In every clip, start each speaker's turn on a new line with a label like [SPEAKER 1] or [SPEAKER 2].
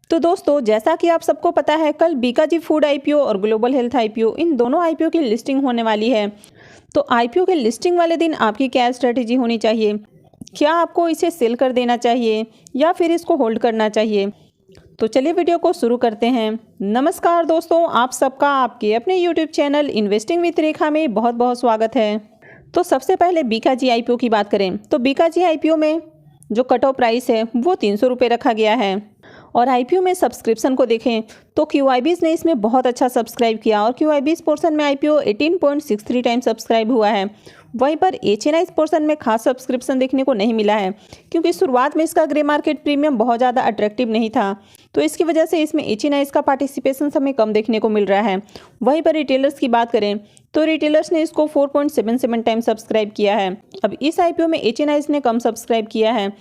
[SPEAKER 1] तो दोस्तों, जैसा कि आप सबको पता है, कल बीकाजी फूड आईपीओ और ग्लोबल हेल्थ आईपीओ, इन दोनों आईपीओ की लिस्टिंग होने वाली है। तो आईपीओ के लिस्टिंग वाले दिन आपकी क्या स्ट्रेटेजी होनी चाहिए? क्या आपको इसे सेल कर देना चाहिए या फिर इसको होल्ड करना चाहिए? तो चलिए वीडियो को शुरू करते हैं। नमस्कार दोस्तों, आप सबका आपके अपने यूट्यूब चैनल इन्वेस्टिंग विद रेखा में बहुत बहुत स्वागत है। तो सबसे पहले बीकाजी आईपीओ की बात करें तो बीकाजी आईपीओ में जो कट ऑफ प्राइस है वो 300 रुपये रखा गया है। और आईपीओ में सब्सक्रिप्शन को देखें तो क्यूआईबीज ने इसमें बहुत अच्छा सब्सक्राइब किया और क्यूआईबीज पोर्शन में आईपीओ 18.63 टाइम सब्सक्राइब हुआ है। वहीं पर एचएनआईज पोर्शन में खास सब्सक्रिप्शन देखने को नहीं मिला है, क्योंकि शुरुआत में इसका ग्रे मार्केट प्रीमियम बहुत ज़्यादा अट्रैक्टिव नहीं था, तो इसकी वजह से इसमें एचएनआईज का पार्टिसिपेशन हमें कम देखने को मिल रहा है। वहीं पर रिटेलर्स की बात करें तो रिटेलर्स ने इसको 4.77 टाइम सब्सक्राइब किया है। अब इस आईपीओ में एचएनआईज ने कम सब्सक्राइब किया है,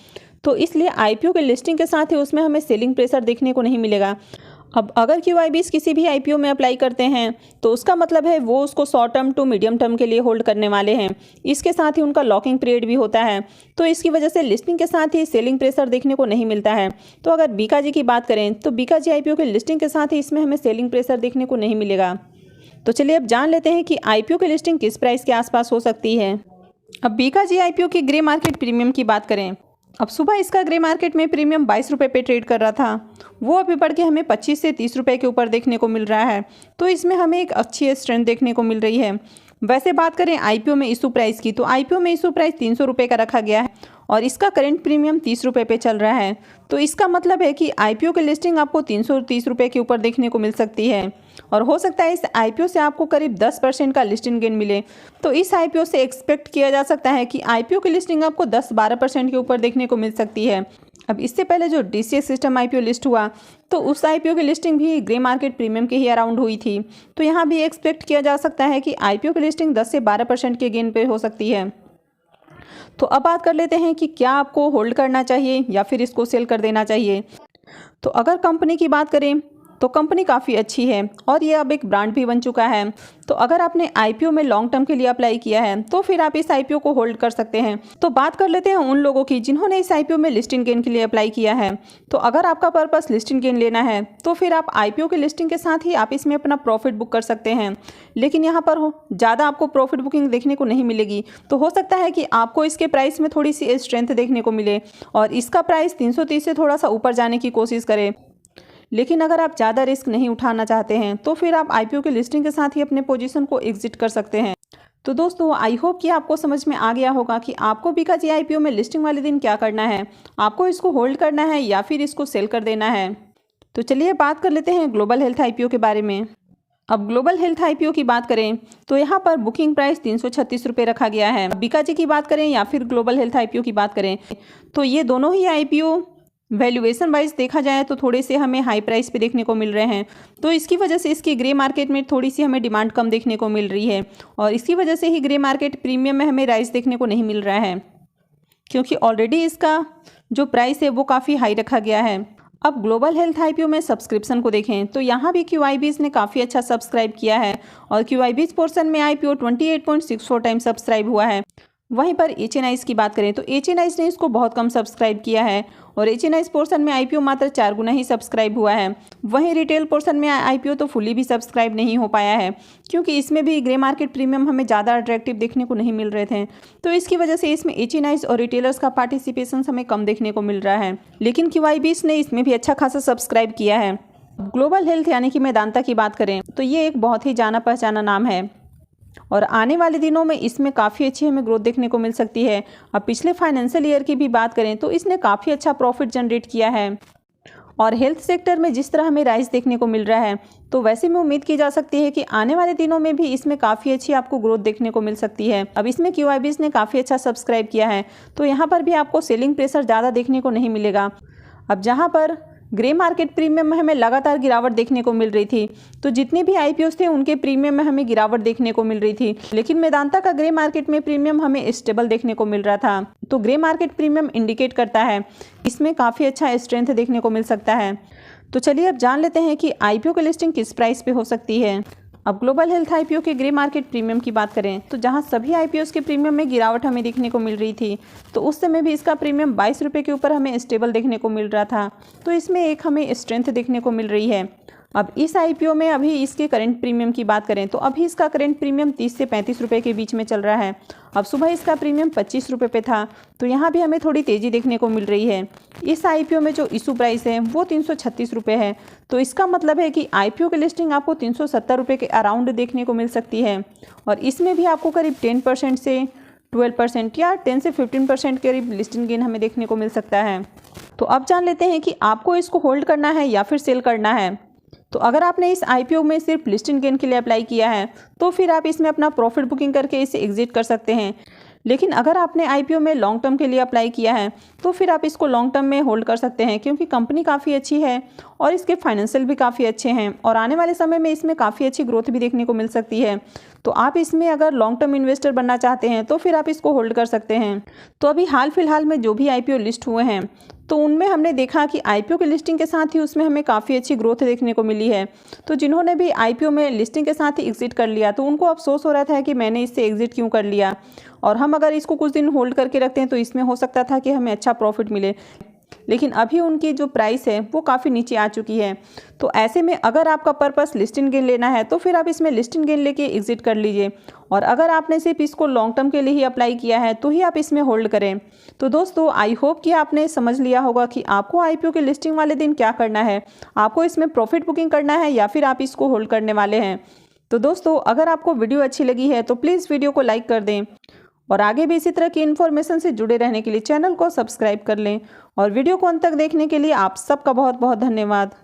[SPEAKER 1] तो इसलिए आईपीओ के लिस्टिंग के साथ ही उसमें हमें सेलिंग प्रेशर देखने को नहीं मिलेगा। अब अगर क्यूआईबीज किसी भी आईपीओ में अप्लाई करते हैं तो उसका मतलब है वो उसको short term to medium term के लिए होल्ड करने वाले हैं। इसके साथ ही उनका लॉकिंग पीरियड भी होता है, तो इसकी वजह से लिस्टिंग के साथ ही सेलिंग प्रेशर देखने को नहीं मिलता है। तो अगर बीकाजी की बात करें तो बीकाजी आईपीओ के लिस्टिंग के साथ ही इसमें हमें सेलिंग प्रेशर देखने को नहीं मिलेगा। तो चलिए अब जान लेते हैं कि आईपीओ की लिस्टिंग किस प्राइस के आसपास हो सकती है। अब बीकाजी आईपीओ की ग्रे मार्केट प्रीमियम की बात करें, अब सुबह इसका ग्रे मार्केट में प्रीमियम 22 रुपये पे ट्रेड कर रहा था, वो अभी बढ़ के हमें 25 से 30 रुपये के ऊपर देखने को मिल रहा है। तो इसमें हमें एक अच्छी स्ट्रेंथ देखने को मिल रही है। वैसे बात करें आईपीओ में इशू प्राइस की, तो आईपीओ में इशू प्राइस 300 रुपये का रखा गया है और इसका करंट प्रीमियम 30 रुपये पे चल रहा है। तो इसका मतलब है कि आईपीओ की लिस्टिंग आपको 330 रुपये के ऊपर देखने को मिल सकती है और हो सकता है इस आईपीओ से आपको करीब 10% का लिस्टिंग गेन मिले। तो इस आईपीओ से एक्सपेक्ट किया जा सकता है कि आईपीओ की लिस्टिंग आपको 10-12% के ऊपर देखने को मिल सकती है। अब इससे पहले जो डीसीएस सिस्टम आईपीओ लिस्ट हुआ तो उस आईपीओ की लिस्टिंग भी ग्रे मार्केट प्रीमियम के ही अराउंड हुई थी, तो यहाँ भी एक्सपेक्ट किया जा सकता है कि आईपीओ की लिस्टिंग 10 से 12% के गेन पे हो सकती है। तो अब बात कर लेते हैं कि क्या आपको होल्ड करना चाहिए या फिर इसको सेल कर देना चाहिए। तो अगर कंपनी की बात करें तो कंपनी काफ़ी अच्छी है और ये अब एक ब्रांड भी बन चुका है। तो अगर आपने आईपीओ में लॉन्ग टर्म के लिए अप्लाई किया है तो फिर आप इस आईपीओ को होल्ड कर सकते हैं। तो बात कर लेते हैं उन लोगों की जिन्होंने इस आईपीओ में लिस्टिंग गेन के लिए अप्लाई किया है। तो अगर आपका पर्पस लिस्टिंग गेन लेना है तो फिर आप आईपीओ के लिस्टिंग के साथ ही आप इसमें अपना प्रॉफिट बुक कर सकते हैं, लेकिन यहाँ पर ज़्यादा आपको प्रॉफिट बुकिंग देखने को नहीं मिलेगी। तो हो सकता है कि आपको इसके प्राइस में थोड़ी सी स्ट्रेंथ देखने को मिले और इसका प्राइस 330 से थोड़ा सा ऊपर जाने की कोशिश करें। लेकिन अगर आप ज़्यादा रिस्क नहीं उठाना चाहते हैं तो फिर आप आईपीओ के लिस्टिंग के साथ ही अपने पोजीशन को एग्जिट कर सकते हैं। तो दोस्तों, आई होप कि आपको समझ में आ गया होगा कि आपको बीकाजी आईपीओ में लिस्टिंग वाले दिन क्या करना है। आपको इसको होल्ड करना है या फिर इसको सेल कर देना है। तो चलिए बात कर लेते हैं ग्लोबल हेल्थ आईपीओ के बारे में। अब ग्लोबल हेल्थ आईपीओ की बात करें तो यहाँ पर बुकिंग प्राइस 336 रुपये रखा गया है। बीकाजी की बात करें या फिर ग्लोबल हेल्थ आईपीओ की बात करें तो ये दोनों ही आईपीओ वैल्यूएशन वाइज देखा जाए तो थोड़े से हमें हाई प्राइस पे देखने को मिल रहे हैं। तो इसकी वजह से इसकी ग्रे मार्केट में थोड़ी सी हमें डिमांड कम देखने को मिल रही है और इसकी वजह से ही ग्रे मार्केट प्रीमियम में हमें राइस देखने को नहीं मिल रहा है, क्योंकि ऑलरेडी इसका जो प्राइस है वो काफ़ी हाई रखा गया है। अब ग्लोबल हेल्थ आईपीओ में सब्सक्रिप्शन को देखें तो यहाँ भी क्यूआईबीज ने काफ़ी अच्छा सब्सक्राइब किया है और क्यूआईबीज पोर्शन में आईपीओ 28.64 टाइम सब्सक्राइब हुआ है। वहीं पर एचएनआईज की बात करें तो एचएनआईज ने इसको बहुत कम सब्सक्राइब किया है और एचएनआईज पोर्शन में आईपीओ मात्र 4 गुना ही सब्सक्राइब हुआ है। वहीं रिटेल पोर्शन में आईपीओ तो फुली भी सब्सक्राइब नहीं हो पाया है, क्योंकि इसमें भी ग्रे मार्केट प्रीमियम हमें ज़्यादा अट्रैक्टिव देखने को नहीं मिल रहे थे। तो इसकी वजह से इसमें एचएनआईज और रिटेलर्स का पार्टिसिपेशन हमें कम देखने को मिल रहा है, लेकिन क्यूआईबीज ने इसमें भी अच्छा खासा सब्सक्राइब किया है। ग्लोबल हेल्थ यानी कि मेदांता की बात करें तो ये एक बहुत ही जाना पहचाना नाम है और आने वाले दिनों में इसमें काफ़ी अच्छी हमें ग्रोथ देखने को मिल सकती है। अब पिछले फाइनेंशियल ईयर की भी बात करें तो इसने काफ़ी अच्छा प्रॉफिट जनरेट किया है और हेल्थ सेक्टर में जिस तरह हमें राइज देखने को मिल रहा है तो वैसे में उम्मीद की जा सकती है कि आने वाले दिनों में भी इसमें काफ़ी अच्छी आपको ग्रोथ देखने को मिल सकती है। अब इसमें क्यूआईबीज ने काफ़ी अच्छा सब्सक्राइब किया है, तो यहाँ पर भी आपको सेलिंग प्रेशर ज़्यादा देखने को नहीं मिलेगा। अब जहाँ पर ग्रे मार्केट प्रीमियम में हमें लगातार गिरावट देखने को मिल रही थी, तो जितने भी आईपीओस थे उनके प्रीमियम में हमें गिरावट देखने को मिल रही थी, लेकिन मेदांता का ग्रे मार्केट में प्रीमियम हमें स्टेबल देखने को मिल रहा था। तो ग्रे मार्केट प्रीमियम इंडिकेट करता है इसमें काफ़ी अच्छा स्ट्रेंथ देखने को मिल सकता है। तो चलिए अब जान लेते हैं कि आईपीओ की लिस्टिंग किस प्राइस पे हो सकती है। अब ग्लोबल हेल्थ आईपीओ के ग्रे मार्केट प्रीमियम की बात करें तो जहां सभी आईपीओस के प्रीमियम में गिरावट हमें देखने को मिल रही थी, तो उस समय भी इसका प्रीमियम 22 रुपये के ऊपर हमें स्टेबल देखने को मिल रहा था। तो इसमें एक हमें स्ट्रेंथ देखने को मिल रही है। अब इस आईपीओ में अभी इसके करंट प्रीमियम की बात करें तो अभी इसका करंट प्रीमियम 30 से 35 रुपये के बीच में चल रहा है। अब सुबह इसका प्रीमियम 25 रुपये पे था, तो यहाँ भी हमें थोड़ी तेज़ी देखने को मिल रही है। इस आईपीओ में जो इशू प्राइस है वो 336 रुपये है, तो इसका मतलब है कि आईपीओ की लिस्टिंग आपको 370 रुपये के अराउंड देखने को मिल सकती है। और इसमें भी आपको करीब 10% से 12% या 10 से 15% के करीब लिस्टिंग गेन हमें देखने को मिल सकता है। तो अब जान लेते हैं कि आपको इसको होल्ड करना है या फिर सेल करना है। तो अगर आपने इस आईपीओ में सिर्फ लिस्टिंग गेन के लिए अप्लाई किया है तो फिर आप इसमें अपना प्रॉफिट बुकिंग करके इसे एग्जिट कर सकते हैं। लेकिन अगर आपने आईपीओ में लॉन्ग टर्म के लिए अप्लाई किया है तो फिर आप इसको लॉन्ग टर्म में होल्ड कर सकते हैं, क्योंकि कंपनी काफ़ी अच्छी है और इसके फाइनेंशियल भी काफ़ी अच्छे हैं और आने वाले समय में इसमें काफ़ी अच्छी ग्रोथ भी देखने को मिल सकती है। तो आप इसमें अगर लॉन्ग टर्म इन्वेस्टर बनना चाहते हैं तो फिर आप इसको होल्ड कर सकते हैं। तो अभी हाल फिलहाल में जो भी आईपीओ लिस्ट हुए हैं तो उनमें हमने देखा कि आईपीओ की लिस्टिंग के साथ ही उसमें हमें काफ़ी अच्छी ग्रोथ देखने को मिली है। तो जिन्होंने भी आईपीओ में लिस्टिंग के साथ ही एग्जिट कर लिया तो उनको अफसोस हो रहा था कि मैंने इससे एग्जिट क्यों कर लिया, और हम अगर इसको कुछ दिन होल्ड करके रखते हैं तो इसमें हो सकता था कि हमें अच्छा प्रॉफिट मिले। लेकिन अभी उनकी जो प्राइस है वो काफ़ी नीचे आ चुकी है। तो ऐसे में अगर आपका पर्पस लिस्टिंग गेन लेना है तो फिर आप इसमें लिस्टिंग गेन लेके एग्जिट कर लीजिए, और अगर आपने सिर्फ इसको लॉन्ग टर्म के लिए ही अप्लाई किया है तो ही आप इसमें होल्ड करें। तो दोस्तों आई होप कि आपने समझ लिया होगा कि आपको आईपीओ के लिस्टिंग वाले दिन क्या करना है, आपको इसमें प्रॉफिट बुकिंग करना है या फिर आप इसको होल्ड करने वाले हैं। तो दोस्तों अगर आपको वीडियो अच्छी लगी है तो प्लीज़ वीडियो को लाइक कर दें, और आगे भी इसी तरह की इन्फॉर्मेशन से जुड़े रहने के लिए चैनल को सब्सक्राइब कर लें। और वीडियो को अंत तक देखने के लिए आप सबका बहुत बहुत धन्यवाद।